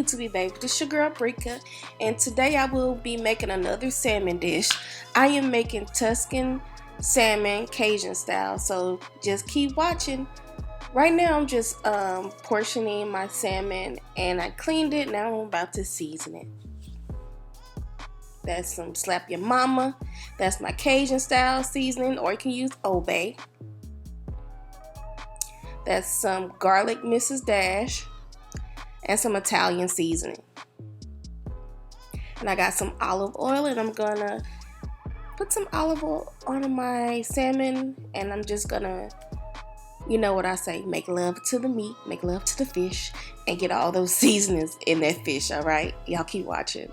YouTube baby, this is your girl Brika, and today I will be making another salmon dish. I am making Tuscan salmon Cajun style, so just keep watching. Right now I'm just portioning my salmon, and I cleaned it. Now I'm about to season it. That's some Slap Your Mama. That's my Cajun style seasoning, or you can use Old Bay. That's some garlic Mrs. Dash and some Italian seasoning. And I got some olive oil, and I'm gonna put some olive oil on my salmon, and I'm just gonna, you know what I say, make love to the meat, make love to the fish, and get all those seasonings in that fish, all right? Y'all keep watching.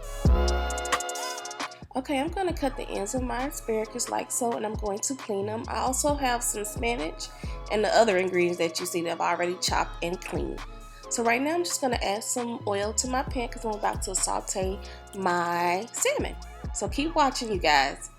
Okay, I'm gonna cut the ends of my asparagus like so, and I'm going to clean them. I also have some spinach and the other ingredients that you see that I've already chopped and cleaned. So right now I'm just gonna add some oil to my pan because I'm about to saute my salmon. So keep watching, you guys.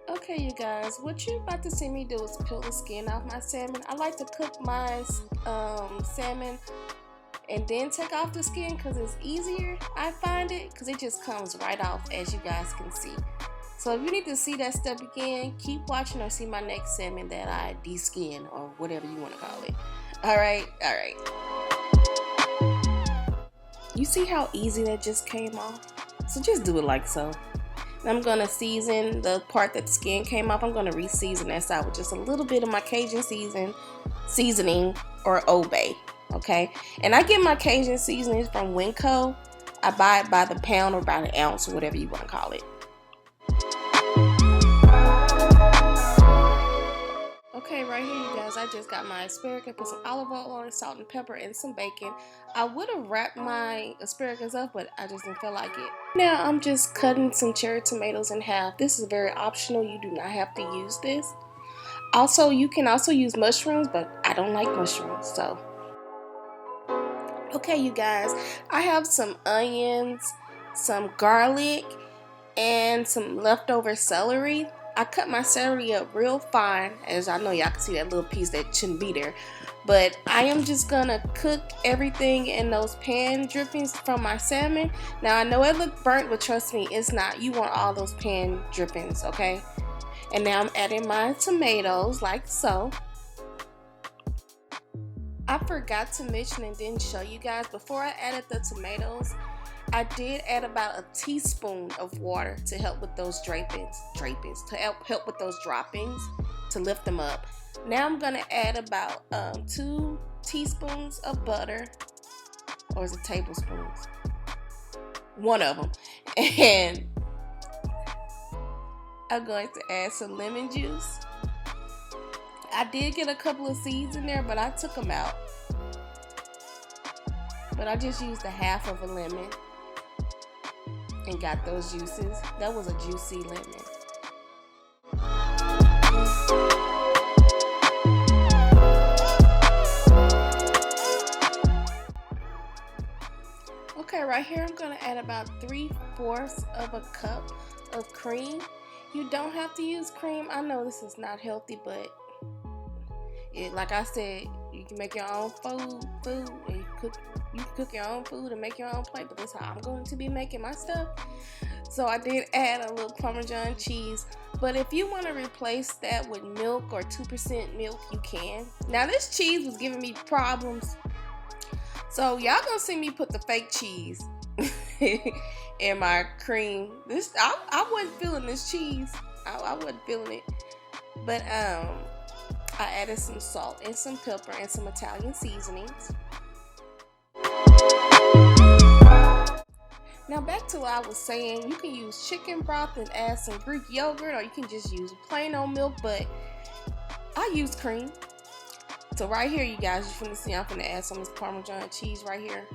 Okay, you guys, what you're about to see me do is peel the skin off my salmon. I like to cook my salmon and then take off the skin because it's easier, I find it, because it just comes right off, as you guys can see. So if you need to see that step again, keep watching or see my next salmon that I de-skin, or whatever you want to call it. Alright. You see how easy that just came off? So just do it like so. I'm going to season the part that the skin came off. I'm going to re-season that side with just a little bit of my Cajun seasoning or Old Bay, okay? And I get my Cajun seasoning from Winco. I buy it by the pound or by the ounce or whatever you want to call it. Okay, right here, you guys, I just got my asparagus, put some olive oil on it, salt and pepper, and some bacon. I would have wrapped my asparagus up, but I just didn't feel like it. Now I'm just cutting some cherry tomatoes in half. This is very optional. You do not have to use this. Also, you can also use mushrooms, but I don't like mushrooms, so. Okay, you guys, I have some onions, some garlic, and some leftover celery. I cut my celery up real fine, as I know y'all can see that little piece that shouldn't be there. But I am just gonna cook everything in those pan drippings from my salmon. Now I know it looked burnt, but trust me, it's not. You want all those pan drippings, okay? And now I'm adding my tomatoes like so. I forgot to mention and didn't show you guys, before I added the tomatoes, I did add about a teaspoon of water to help with those to help with those droppings, to lift them up. Now I'm gonna add about 2 teaspoons of butter, or is it tablespoons? One of them. And I'm going to add some lemon juice. I did get a couple of seeds in there, but I took them out. But I just used a half of a lemon and got those juices. That was a juicy lemon. Okay, right here I'm gonna add about 3/4 of a cup of cream. You don't have to use cream. I know this is not healthy, but like I said, you can make your own food, and you can cook your own food and make your own plate, but that's how I'm going to be making my stuff. So I did add a little Parmesan cheese, but if you want to replace that with milk or 2% milk, you can. Now this cheese was giving me problems, so y'all gonna see me put the fake cheese in my cream. I wasn't feeling this cheese. I wasn't feeling it, but I added some salt and some pepper and some Italian seasonings. Now back to what I was saying, you can use chicken broth and add some Greek yogurt, or you can just use plain old milk, but I use cream. So right here, you guys, you're finna see I'm finna add some of this Parmesan cheese right here.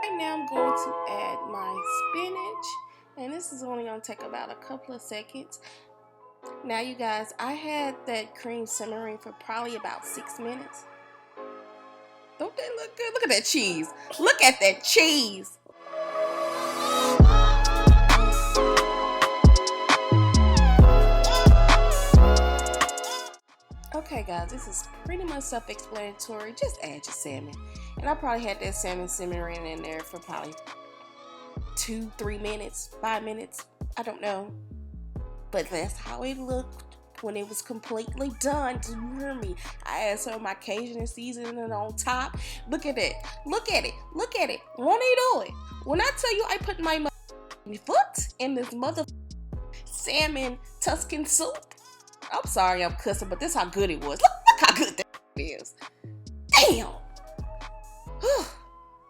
Right now I'm going to add my spinach, and this is only going to take about a couple of seconds. Now you guys, I had that cream simmering for probably about 6 minutes. Don't that look good? Look at that cheese. Look at that cheese. Okay guys, this is pretty much self-explanatory. Just add your salmon. And I probably had that salmon simmering in there for probably 2-3 minutes, 5 minutes. I don't know. But that's how it looked when it was completely done. Do you hear me? I added some of my Cajun seasoning on top. Look at it. Look at it. Look at it. Won't he do it? When I tell you I put my foot in this mother salmon Tuscan soup. I'm sorry I'm cussing, but this is how good it was. Look how good that is. Damn.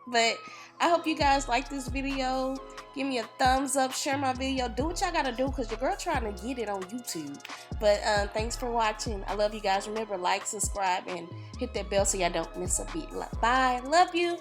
But I hope you guys like this video. Give me a thumbs up, share my video, do what y'all gotta do, because your girl trying to get it on YouTube. But thanks for watching. I love you guys. Remember, like, subscribe, and hit that bell so y'all don't miss a beat. Bye. Love you.